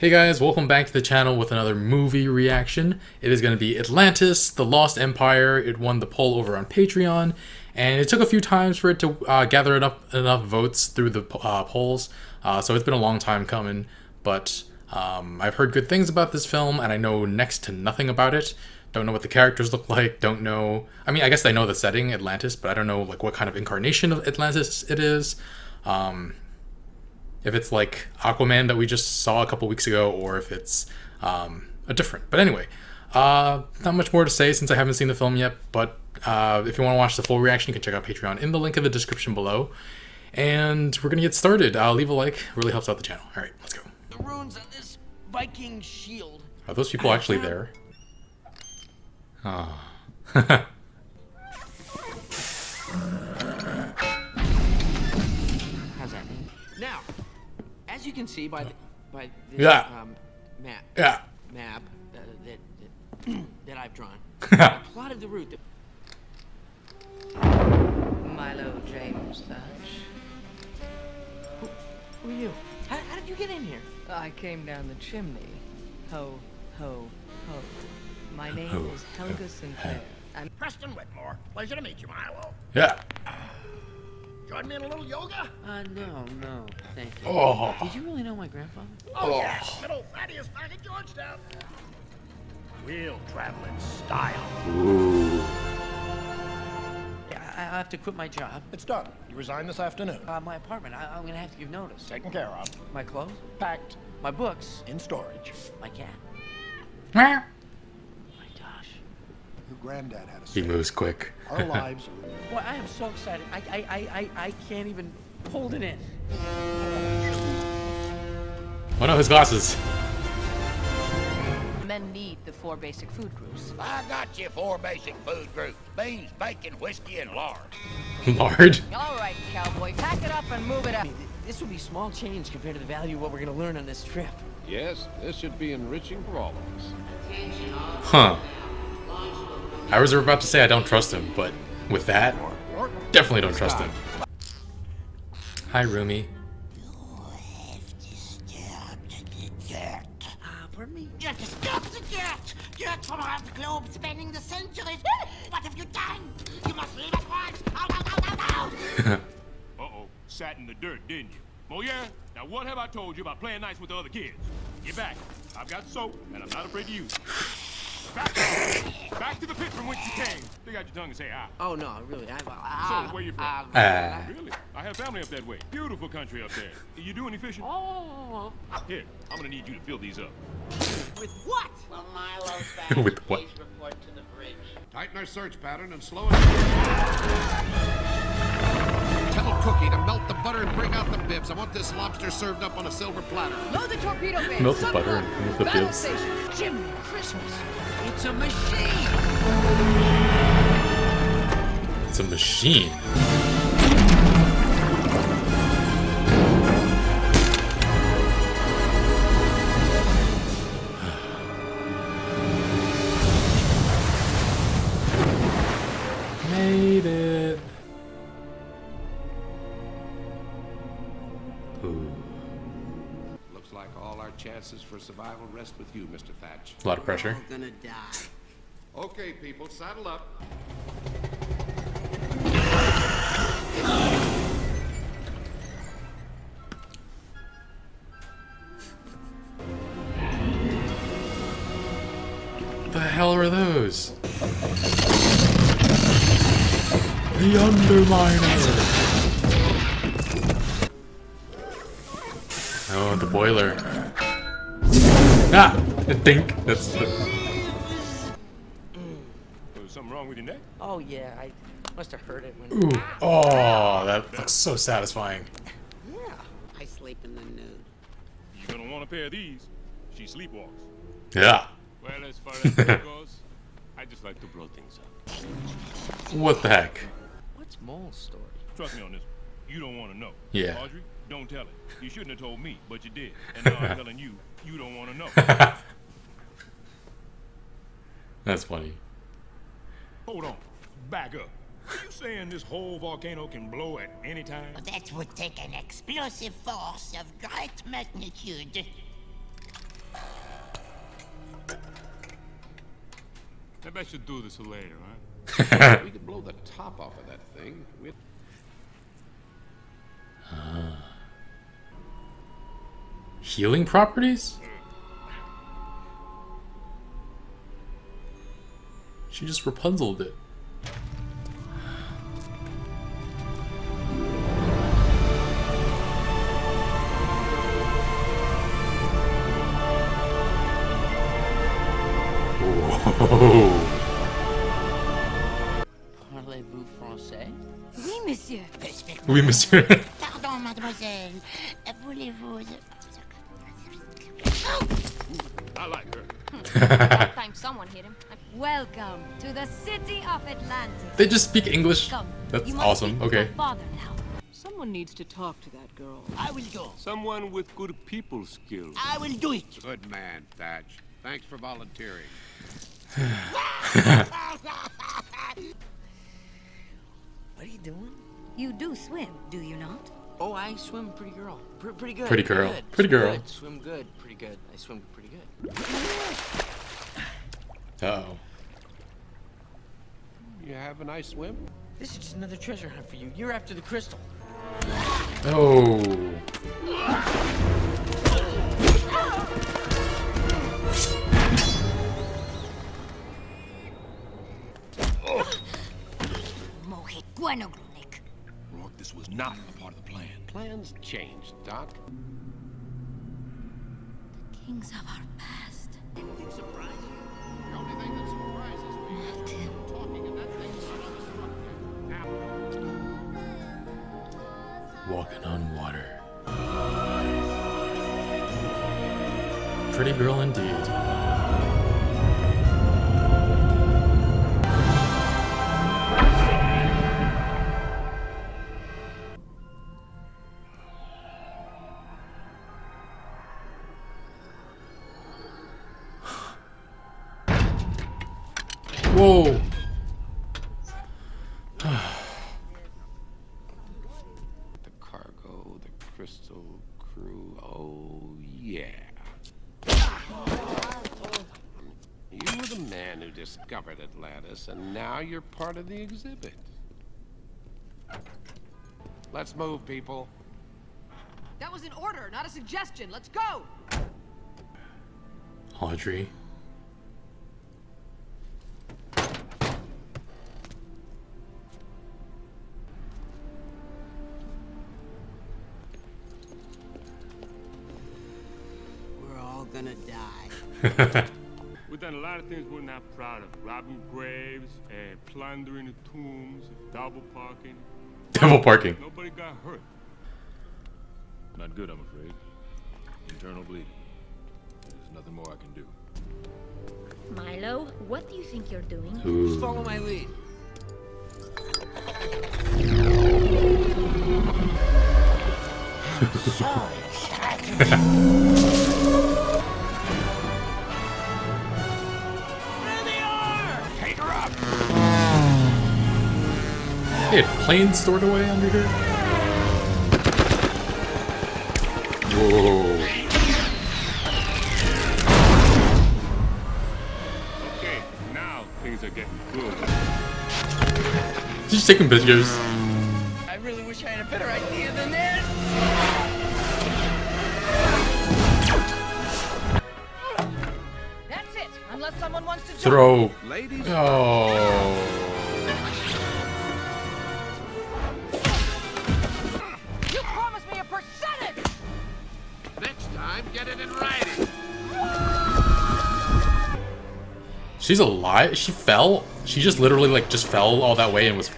Hey guys, welcome back to the channel with another movie reaction. It is going to be Atlantis, The Lost Empire. It won the poll over on Patreon, and it took a few times for it to gather enough votes through the polls, so it's been a long time coming, but I've heard good things about this film, and I know next to nothing about it. Don't know what the characters look like, don't know... I mean, I guess I know the setting, Atlantis, but I don't know like what kind of incarnation of Atlantis it is. If it's like Aquaman that we just saw a couple weeks ago, or if it's a different. But anyway, not much more to say since I haven't seen the film yet, but if you want to watch the full reaction, you can check out Patreon in the link in the description below. And we're going to get started. Leave a like, really helps out the channel. Alright, let's go. The runes on this Viking shield. Are those people actually there? Oh. How's that? Now, as you can see by this map that I've drawn, I plotted the route. Milo James Thatch. Who are you? How did you get in here? I came down the chimney. Ho, ho, ho. My name is Helga Sinclair. I'm Preston Whitmore. Pleasure to meet you, Milo. Yeah. Join me in a little yoga? No, thank you. Oh. Did you really know my grandfather? Oh, yes. Little Thaddeus back at Georgetown. We'll travel in style. Ooh. Yeah, I have to quit my job. It's done. You resign this afternoon. My apartment. I'm gonna have to give notice. Taken care of. My clothes, Packed. my books, In storage. my cat. He My gosh. Your granddad had a say. moves quick. Our lives are... Boy, I am so excited. I can't even hold it in. Oh no, his glasses. Men need the 4 basic food groups. I got you 4 basic food groups: beans, bacon, whiskey, and lard. Lard. All right, cowboy, pack it up and move it I up. mean, this would be small change compared to the value of what we're gonna learn on this trip. Yes, this should be enriching for all of us. Huh. I was about to say I don't trust him, but with that, definitely don't trust him. Hi, Rumi. Pardon me? You have to stop the dirt! Dirt from around the globe spanning the centuries! What have you done? You must leave at once! Out! Uh-oh, sat in the dirt, didn't you? Oh yeah? Now what have I told you about playing nice with the other kids? Get back. I've got soap, and I'm not afraid to use it. Back to the pit from whence you came. Stick out your tongue and say ah. Oh no, really. So, where you from? Really? I have family up that way. Beautiful country up there. You do any fishing? Oh. Here, I'm gonna need you to fill these up. With what? Well, Milo's back. With what? Please report to the bridge. Tighten our search pattern and slow it down. Tell Cookie to melt the butter and bring out the bibs. I want this lobster served up on a silver platter. Load the torpedo bin. Melt the butter and move the Battle bibs. station. Jimmy Christmas. It's a machine. It's a machine. Made it. Ooh. Looks like all our chances for survival rest with you, Mr. Thatch. A lot of pressure. We're gonna die. Okay, people, saddle up. What the hell are those? The Underminer! Oh, the boiler. Ah! I think that's the... Was something wrong with your neck? Oh yeah, I must have heard it when. Ooh. Oh, that looks so satisfying. Yeah. I sleep in the nude. You're gonna want a pair of these. She sleepwalks. Yeah. Well, as far as that goes, I just like to blow things up. What the heck? What's Mole's story? Trust me on this. You don't want to know. Yeah. Audrey, don't tell it. You shouldn't have told me, but you did. And now I'm telling you, you don't want to know. That's funny. Hold on. Back up. Are you saying this whole volcano can blow at any time? That would take an explosive force of great magnitude. Maybe I should do this later, huh? We could blow the top off of that thing. Healing properties? She just Rapunzeled it. Whoa. Parlez-vous français? Oui, monsieur. Oui, monsieur. Pardon, mademoiselle. Voulez-vous... I like her. About time someone hit him. Welcome to the city of Atlantis. They just speak English. Come, That's you must awesome. speak to Okay. my father now. Someone needs to talk to that girl. I will go. Someone with good people skills. I will do it. Good man, Thatch. Thanks for volunteering. What are you doing? You do swim, do you not? Oh, I swim pretty girl. Pretty good. Pretty girl. Good. Pretty Swim girl. Good. Swim good. Pretty good. I swim pretty good. Uh-oh. You have a nice swim? This is just another treasure hunt for you. You're after the crystal. Oh. Mohit Guanoglunik. Rourke, this was not a part of the plan. Plans changed, Doc. Kings of our past. Anything surprise you? The only thing that surprises me is you talking and that thing so Walking on water. Pretty girl indeed. Whoa. The cargo, the crystal crew, oh yeah. You were the man who discovered Atlantis, and now you're part of the exhibit. Let's move, people. That was an order, not a suggestion. Let's go. Audrey. We're all gonna die. We've done a lot of things we're not proud of. Robbing graves, plundering the tombs, double parking. Devil parking. Nobody got hurt. Not good, I'm afraid. Internal bleeding. There's nothing more I can do. Milo, what do you think you're doing? Just follow my lead. Take her up. They had planes stored away under here? Whoa. Okay, now things are getting good. She's just taking pictures. I really wish I had a better idea than this. That's it. Unless someone wants to Throw. Ladies, Oh. You promised me a percentage. next time, get it in writing. She's alive? She fell? She just literally like just fell all that way and was...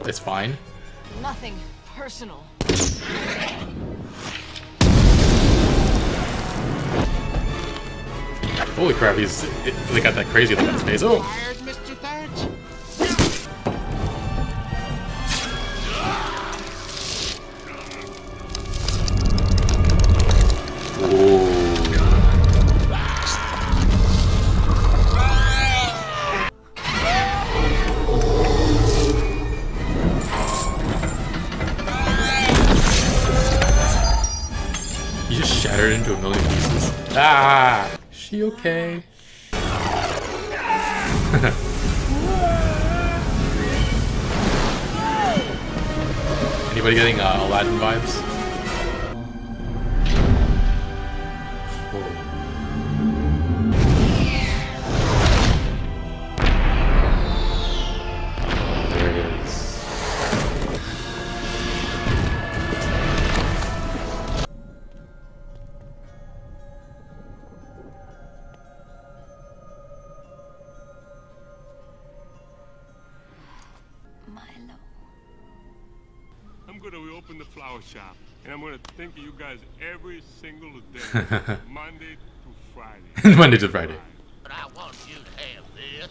It's fine? Nothing personal. Holy crap, they got that crazy look on his face. Oh! Tired, Mr. Thatch? You just shattered into a million pieces. Ah! She okay? Anybody getting Aladdin vibes? There it is. I'm gonna reopen the flower shop, and I'm gonna think of you guys every single day, Monday to Friday. Monday to Friday. But I want you to have this.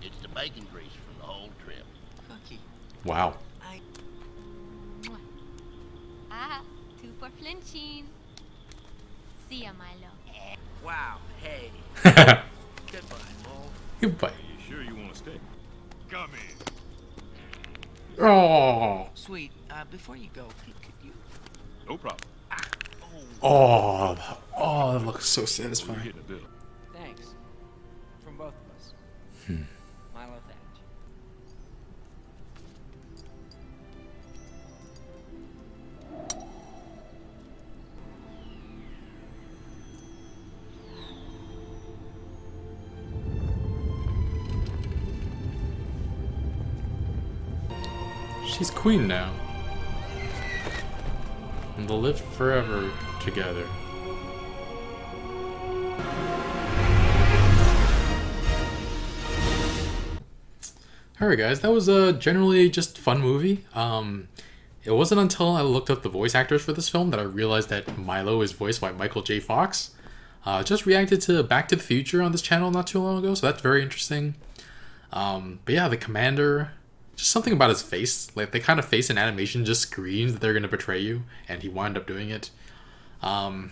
It's the bacon grease from the whole trip. Cookie. Wow. Ah, 2 for flinching. See ya, Milo. Wow. Hey. Goodbye, Mo. Goodbye. You sure you want to stay? Come in. Oh. Sweet. Before you go, could you? No problem. Oh. Oh, that looks so satisfying. Hitting the bill. Thanks. From both of us. Milo Thatch. She's queen now. And they'll live forever together. Alright guys, that was a generally just fun movie. It wasn't until I looked up the voice actors for this film that I realized that Milo is voiced by Michael J. Fox. Just reacted to Back to the Future on this channel not too long ago, so that's very interesting. But yeah, the commander, just something about his face. Like, the kind of face in animation just screams that they're going to betray you, and he wound up doing it. I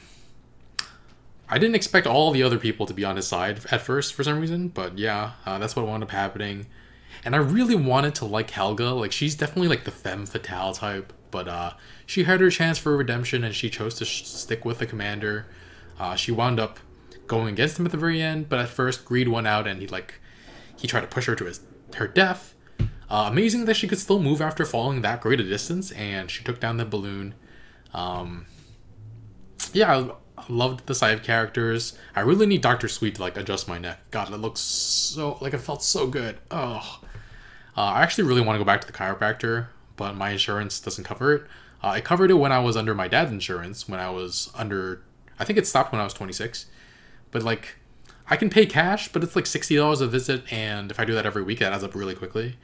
didn't expect all the other people to be on his side at first for some reason, but yeah, that's what wound up happening. And I really wanted to like Helga. Like, she's definitely like the femme fatale type, but she had her chance for redemption and she chose to stick with the commander. She wound up going against him at the very end, but at first greed won out and he tried to push her to her death. Amazing that she could still move after falling that great a distance, and she took down the balloon. Yeah, I loved the side characters. I really need Dr. Sweet to like adjust my neck. God, it looks so, like, it felt so good. Oh, I actually really want to go back to the chiropractor, but my insurance doesn't cover it. It covered it when I was under my dad's insurance, when I was under, I think it stopped when I was 26. But like, I can pay cash, but it's like $60 a visit, and if I do that every week, that adds up really quickly.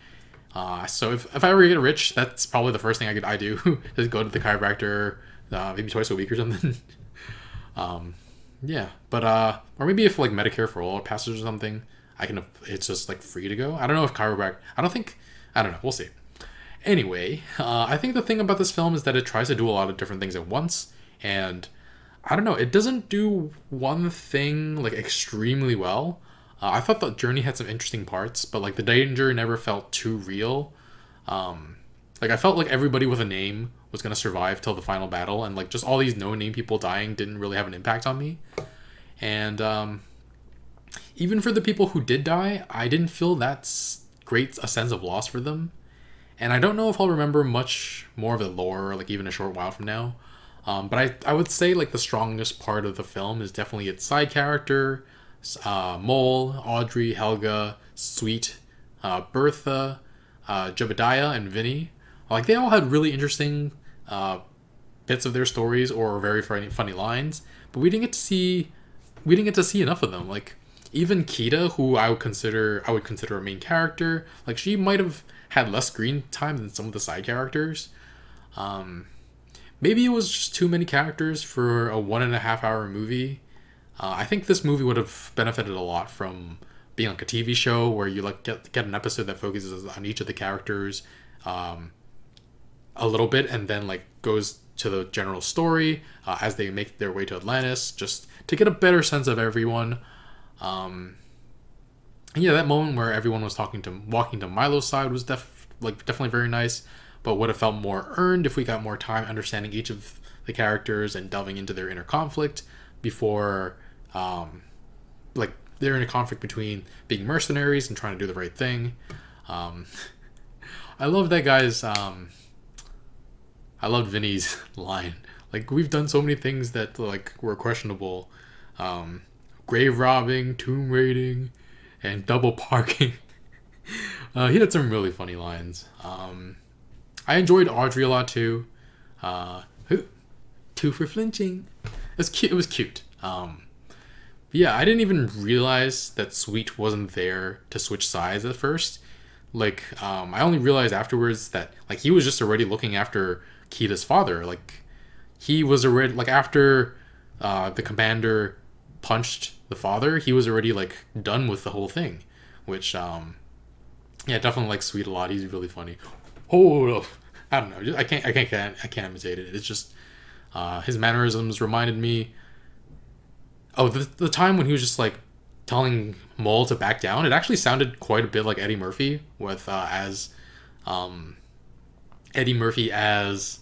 So if I ever get rich, that's probably the first thing I do, is go to the chiropractor, maybe twice a week or something. Yeah, but, or maybe if like Medicare for All passes or something, it's just like free to go. I don't know if chiropractor, I don't know, we'll see. Anyway, I think the thing about this film is that it tries to do a lot of different things at once, and I don't know, it doesn't do one thing like extremely well. I thought the journey had some interesting parts, but like the danger never felt too real. Like, I felt like everybody with a name was gonna survive till the final battle, and like just all these no-name people dying didn't really have an impact on me. And even for the people who did die, I didn't feel that great a sense of loss for them. And I don't know if I'll remember much more of the lore, like even a short while from now. But I would say like the strongest part of the film is definitely its side character, Mole, Audrey, Helga, Sweet, Bertha, Jebediah, and Vinny. Like, they all had really interesting bits of their stories or very funny lines, but we didn't get to see enough of them. Like, even Kita, who I would consider a main character, like, she might have had less screen time than some of the side characters. Maybe it was just too many characters for a 1.5 hour movie. I think this movie would have benefited a lot from being like a TV show where you like get an episode that focuses on each of the characters a little bit, and then like goes to the general story as they make their way to Atlantis, just to get a better sense of everyone. And yeah, that moment where everyone was walking to Milo's side was definitely very nice, but would have felt more earned if we got more time understanding each of the characters and delving into their inner conflict before like their inner conflict between being mercenaries and trying to do the right thing. I love that guy's I loved Vinny's line. Like, we've done so many things that like were questionable. Grave robbing, tomb raiding, and double parking. He had some really funny lines. I enjoyed Audrey a lot too. Two for flinching. It was cute. It was cute. Yeah, I didn't even realize that Sweet wasn't there to switch sides at first. Like, I only realized afterwards that like he was just already looking after Kita's father. Like, he was already like after the commander punched the father, he was already like done with the whole thing. Which yeah, definitely like Sweet a lot. He's really funny. Oh, I don't know. I can't imitate it. It's just his mannerisms reminded me. Oh, the time when he was just like telling Mole to back down. It actually sounded quite a bit like Eddie Murphy with Eddie Murphy as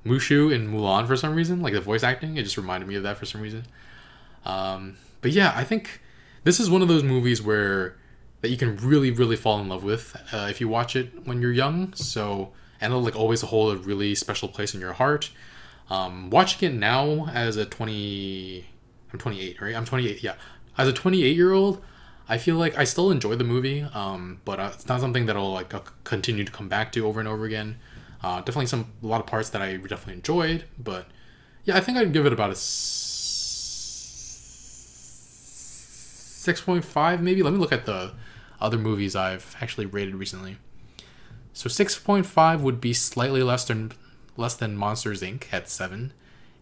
Mushu in Mulan for some reason. Like the voice acting, it just reminded me of that for some reason. But yeah, I think this is one of those movies that you can really fall in love with if you watch it when you're young. So, and it'll like always hold a really special place in your heart. Watching it now as a I'm 28, right? I'm 28, yeah. As a 28-year-old, I feel like I still enjoy the movie, but it's not something that I'll like continue to come back to over and over again. Definitely a lot of parts that I definitely enjoyed, but yeah, I think I'd give it about a 6.5 maybe. Let me look at the other movies I've actually rated recently. So 6.5 would be slightly less than Monsters Inc. at 7.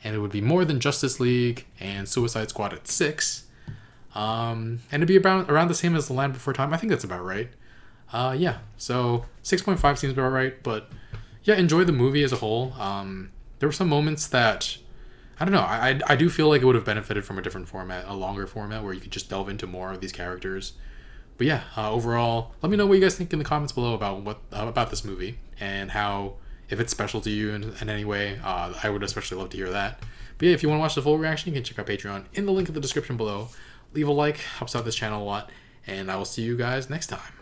And it would be more than Justice League and Suicide Squad at 6. And it'd be around the same as The Land Before Time. I think that's about right. Yeah, so 6.5 seems about right. But yeah, enjoy the movie as a whole. There were some moments that, I don't know, I do feel like it would have benefited from a different format, a longer format where you could just delve into more of these characters. But yeah, overall, let me know what you guys think in the comments below about this movie and how, if it's special to you in any way. I would especially love to hear that. But yeah, if you want to watch the full reaction, you can check out Patreon in the link in the description below. Leave a like, helps out this channel a lot, and I will see you guys next time.